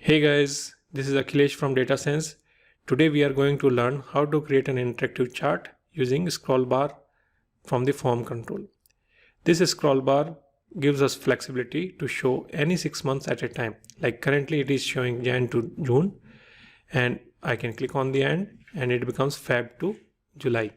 Hey guys, this is Akhilesh from Data Sense. Today we are going to learn how to create an interactive chart using scroll bar from the form control. This scroll bar gives us flexibility to show any 6 months at a time. Like currently it is showing Jan to June, and I can click on the end and it becomes Feb to July.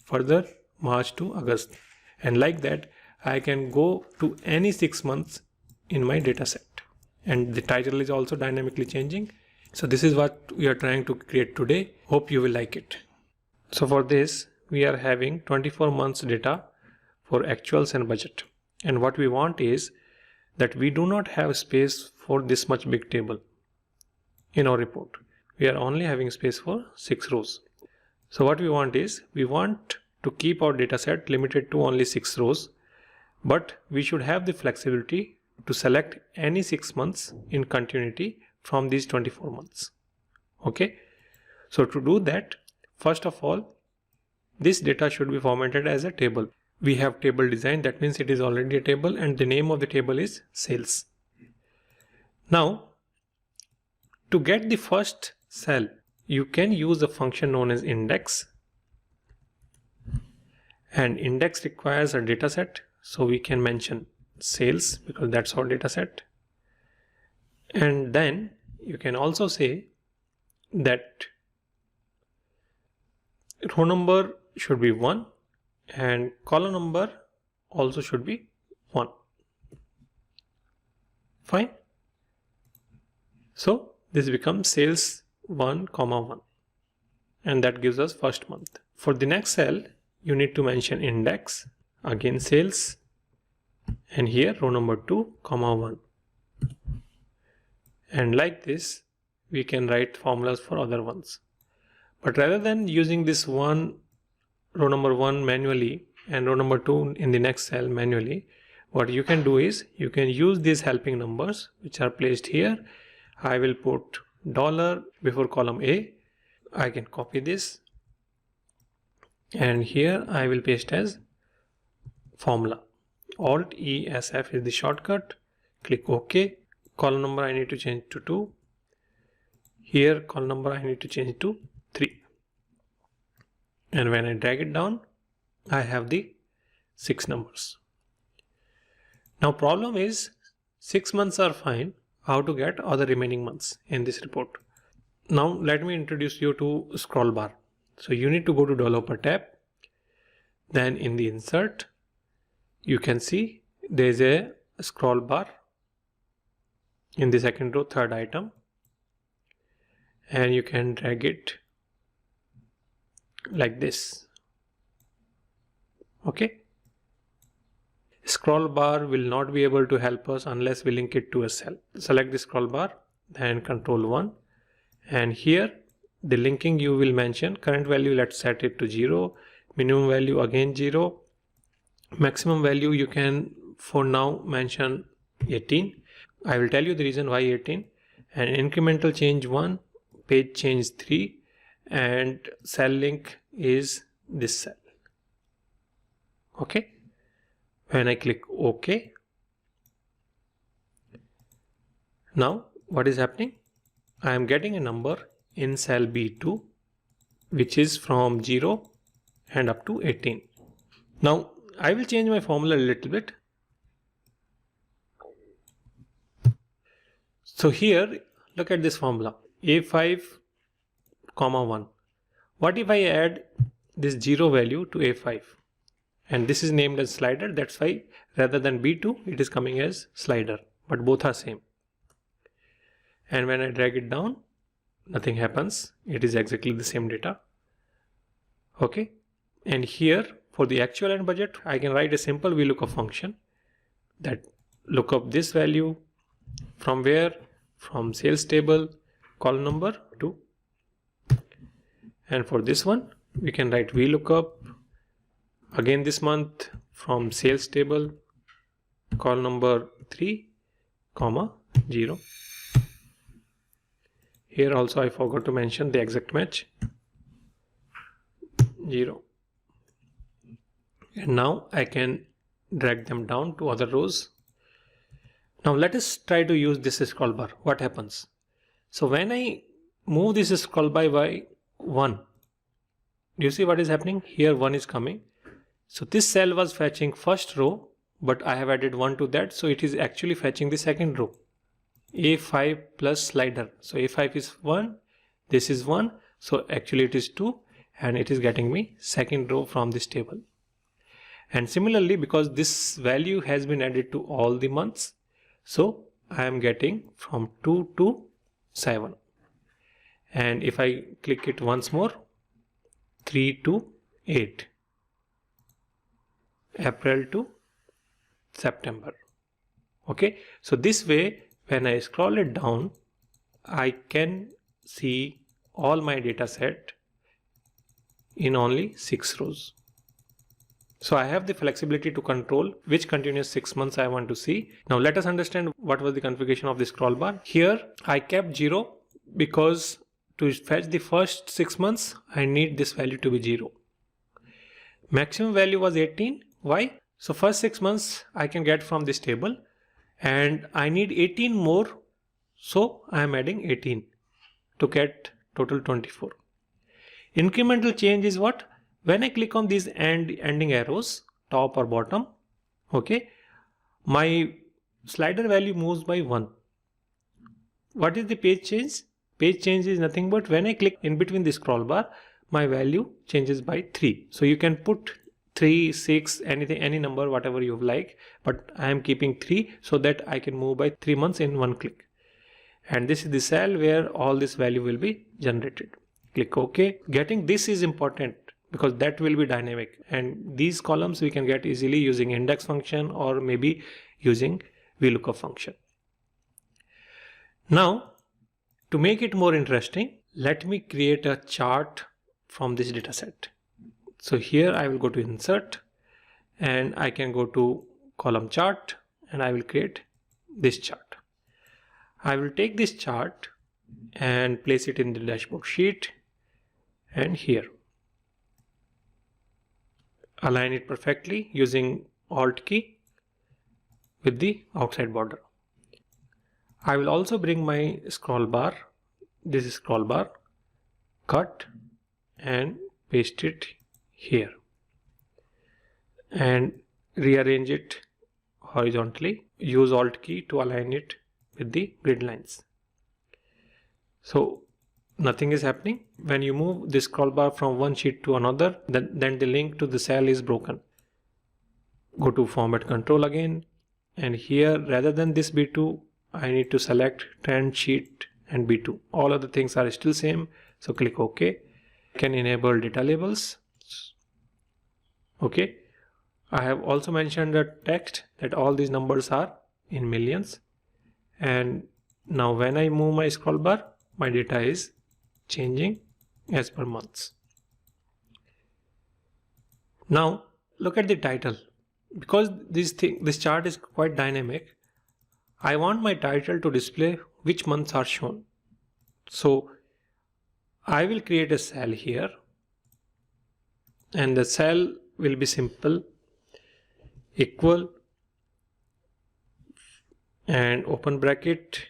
Further March to August. And like that I can go to any 6 months in my data set. And the title is also dynamically changing. So this is what we are trying to create today. Hope you will like it. So for this we are having 24 months data for actuals and budget. And what we want is that we do not have space for this much big table in our report. We are only having space for 6 rows. So what we want is we want to keep our data set limited to only 6 rows, but we should have the flexibility to select any 6 months in continuity from these 24 months. Okay, so to do that, first of all, this data should be formatted as a table. We have table design, that means it is already a table, and the name of the table is sales. Now, to get the first cell, you can use a function known as index, and index requires a data set, so we can mention sales because that's our data set. And then you can also say that row number should be 1 and column number also should be 1. Fine. So this becomes sales 1, 1, and that gives us first month. For the next cell you need to mention index, again sales, and here row number 2, 1. And like this we can write formulas for other ones. But rather than using this row number 1 manually and row number 2 in the next cell manually, what you can do is you can use these helping numbers which are placed here. I will put $ before column A. I can copy this and here I will paste as formula. Alt ESF is the shortcut. Click OK. Column number I need to change to 2. Here column number I need to change to 3. And when I drag it down, I have the 6 numbers. Now problem is 6 months are fine. How to get other remaining months in this report? Now let me introduce you to scroll bar. So you need to go to developer tab. Then in the insert, you can see there is a scroll bar in the second row, third item, and you can drag it like this. Okay. Scroll bar will not be able to help us unless we link it to a cell. Select the scroll bar, then Control 1, and here the linking you will mention current value, let's set it to 0, minimum value again 0, maximum value you can for now mention 18. I will tell you the reason why 18. And incremental change 1, page change 3, and cell link is this cell. Okay. When I click OK, now what is happening? I am getting a number in cell B2 which is from 0 and up to 18. Now I will change my formula a little bit. So here look at this formula A5, 1. What if I add this 0 value to A5? And this is named as slider, that's why rather than B2 it is coming as slider, but both are same. And when I drag it down, nothing happens. It is exactly the same data. Okay. And here for the actual and budget, I can write a simple VLOOKUP function that look up this value from where? From sales table, column number 2. And for this one, we can write VLOOKUP again this month from sales table, column number 3, 0. Here also I forgot to mention the exact match, 0. And now I can drag them down to other rows. Now let us try to use this scroll bar. What happens? So when I move this scroll bar by 1, do you see what is happening? Here 1 is coming. So this cell was fetching first row, but I have added 1 to that. So it is actually fetching the second row. A5 plus slider. So A5 is 1, this is 1. So actually it is 2 and it is getting me second row from this table. And similarly, because this value has been added to all the months, so I am getting from 2 to 7. And if I click it once more, 3 to 8. April to September. Okay, so this way when I scroll it down, I can see all my data set in only 6 rows. So I have the flexibility to control which continuous 6 months I want to see. Now let us understand what was the configuration of the scroll bar. Here I kept 0 because to fetch the first 6 months, I need this value to be 0. Maximum value was 18. Why? So first 6 months I can get from this table and I need 18 more. So I am adding 18 to get total 24. Incremental change is what? When I click on these ending arrows, top or bottom, okay, my slider value moves by 1. What is the page change? Page change is nothing but when I click in between the scroll bar, my value changes by 3. So you can put 3, 6, anything, any number, whatever you like, but I am keeping 3 so that I can move by 3 months in one click. And this is the cell where all this value will be generated. Click OK. Getting this is important because that will be dynamic, and these columns we can get easily using index function or maybe using VLOOKUP function. Now, to make it more interesting, let me create a chart from this data set. So here I will go to insert and I can go to column chart and I will create this chart. I will take this chart and place it in the dashboard sheet and here. Align it perfectly using Alt key with the outside border. I will also bring my scroll bar, this is scroll bar, cut and paste it here and rearrange it horizontally. Use Alt key to align it with the grid lines. So nothing is happening. When you move the scroll bar from one sheet to another, then the link to the cell is broken. Go to format control again, and here rather than this B2, I need to select trend sheet and B2. All other things are still same, so click OK. Can enable data labels. Okay, I have also mentioned the text that all these numbers are in millions, and now when I move my scroll bar, my data is changing as per months. Now look at the title. Because this chart is quite dynamic, I want my title to display which months are shown. So I will create a cell here, and the cell will be simple, equal, and open bracket,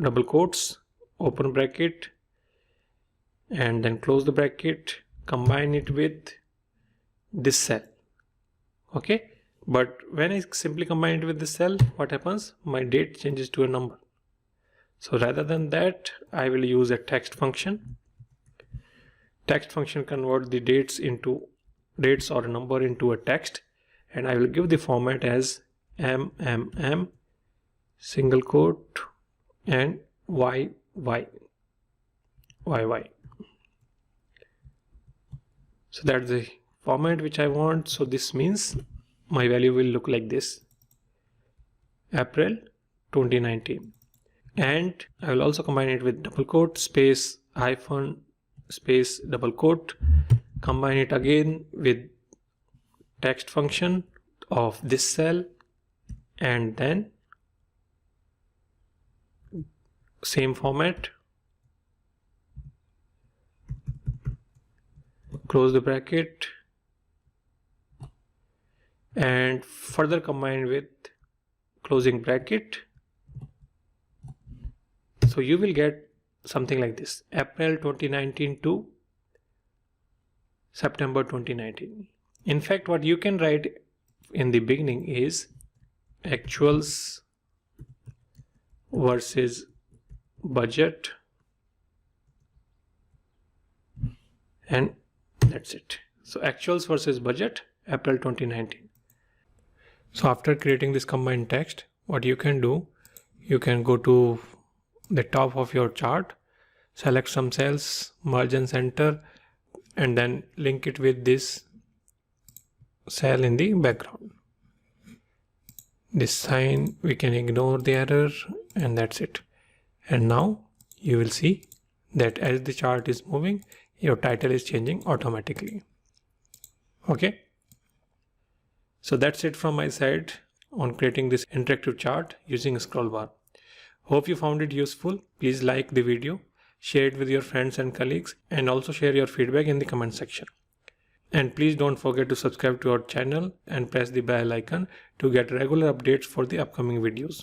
double quotes, open bracket, and then close the bracket, combine it with this cell. Okay, but when I simply combine it with this cell, what happens? My date changes to a number. So rather than that, I will use a text function. Text function convert the dates or a number into a text, and I will give the format as MMM single quote and YY. So that's the format which I want. So this means my value will look like this, April 2019. And I will also combine it with double quote, space, hyphen, space, double quote, combine it again with text function of this cell, and then same format, close the bracket, and further combine with closing bracket, So you will get something like this: April 2019 to September 2019. In fact, what you can write in the beginning is actuals versus budget, and that's it. So actuals versus budget, April 2019. So after creating this combined text, what you can do, you can go to the top of your chart, select some cells, merge and center, and then link it with this cell in the background. This sign, we can ignore the error, and that's it. And now you will see that as the chart is moving, your title is changing automatically. Okay. So that's it from my side on creating this interactive chart using a scroll bar. Hope you found it useful. Please like the video, share it with your friends and colleagues, and also share your feedback in the comment section. And please don't forget to subscribe to our channel and press the bell icon to get regular updates for the upcoming videos.